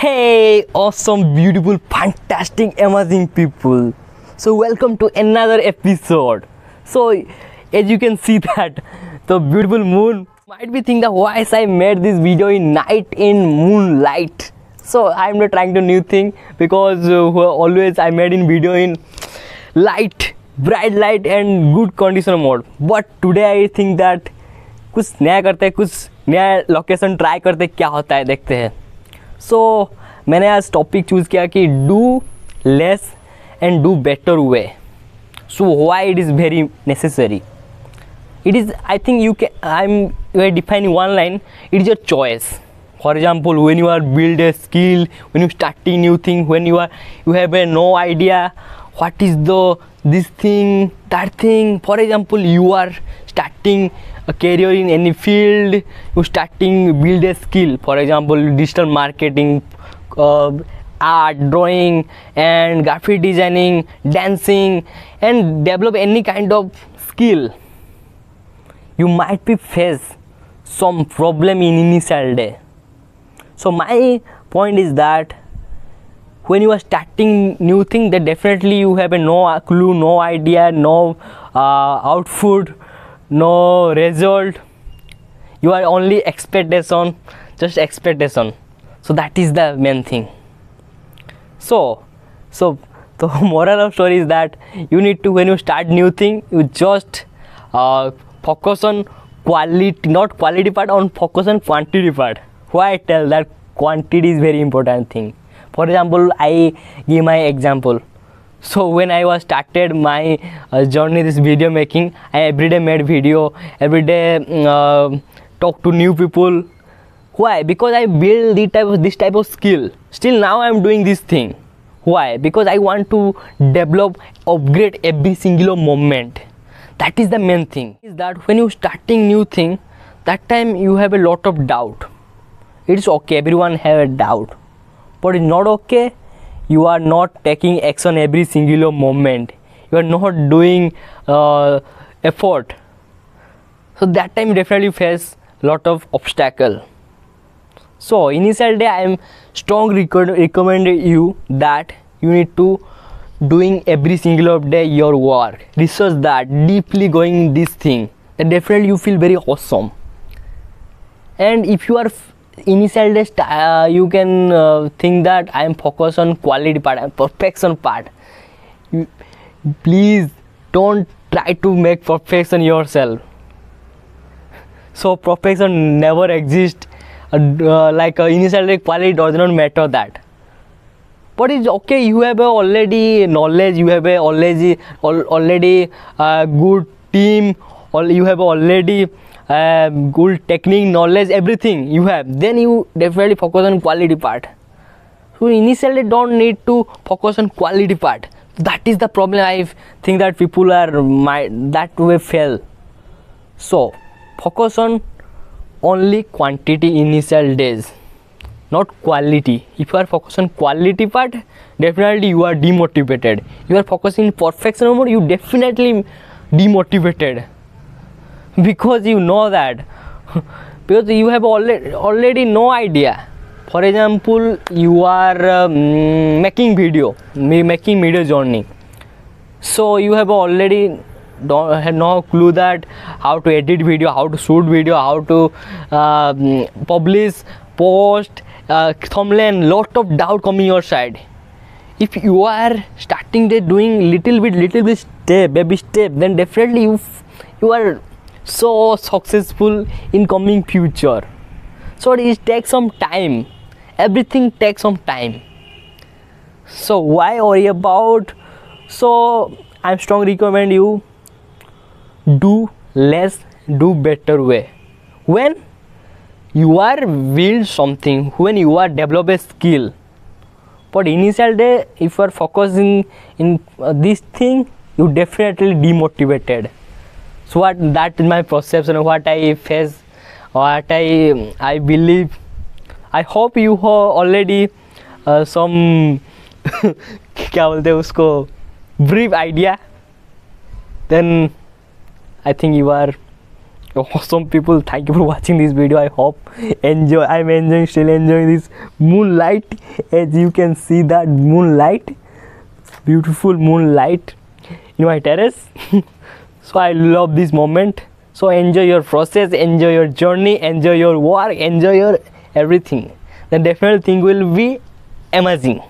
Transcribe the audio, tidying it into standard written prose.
Hey, awesome, beautiful, fantastic, amazing people. So welcome to another episode. So as you can see that the beautiful moon might be thinking that why I made this video in night in moonlight. So I'm not trying to new thing because always I made in video in light, bright light and good condition mode. But today I think that कुछ नया करते हैं, कुछ नया location try करते हैं, क्या होता है देखते हैं. सो मैंने आज टॉपिक चूज़ किया कि do less and do better way. So why it is very necessary. It is, I think you are defining one line. It is your choice. For example, when you are build a skill, when you starting new thing, when you have no idea what is this thing, that thing. For example, you are starting a career in any field, you starting build a skill. For example, digital marketing, art, drawing, and graphic designing, dancing, and develop any kind of skill. You might be face some problem in initial day. So my point is that when you are starting new thing, that definitely you have no clue, no idea, no output, no result. You are only expectation, just expectation. So that is the main thing. So the moral of story is that you need to, when you start new thing, you just focus on quality, not quality part, on focus on quantity part. Why I tell that quantity is very important thing. For example, I give my example. So when I was started my journey this video making, I everyday made video, everyday talk to new people. Why? Because I build this type of skill. Still now I am doing this thing. Why? Because I want to develop, upgrade every single moment. That is the main thing. Is that when you starting new thing, that time you have a lot of doubt. It's okay, everyone have a doubt, but it's not okay. You are not taking action every single moment. You are not doing effort. So that time you definitely face lot of obstacle. So initial day I am strong recommend you that you need to doing every single day your work, research that, deeply going in this thing, then definitely you feel very awesome. And if you are initial day you can think that I am focused on quality part and perfection part. Please don't try to make perfection yourself. So perfection never exists. Like initial day quality does not matter that. But it's okay, you have already knowledge, you have already good team, or you have already good technique, knowledge, everything you have, then you definitely focus on quality part. So initially don't need to focus on quality part. That is the problem. I think that people are that way fail. So focus on only quantity initial days, not quality. If you are focused on quality part, definitely you are demotivated. You are focusing perfection mode, you definitely demotivated, because you know that because you have already no idea. For example, you are making video journey, so you have already have no clue that how to edit video, how to shoot video, how to publish, post, thumbnail, lot of doubt coming your side. If you are starting there doing little bit step, baby step, then definitely you are so successful in coming future. So it takes some time. Everything takes some time. So why worry about? So I strongly recommend you do less, do better way. When you are build something, when you are develop a skill, but initial day if you are focusing in this thing, you definitely demotivated. So that is my perception, what I face, what I believe. I hope you have already some क्या बोलते हैं उसको, brief idea. Then I think you are awesome people, thank you for watching this video. I hope I'm enjoying, still enjoying this moonlight. As you can see that moonlight, beautiful moonlight in my terrace. So I love this moment. So enjoy your process, enjoy your journey, enjoy your work, enjoy your everything. The definitely thing will be amazing.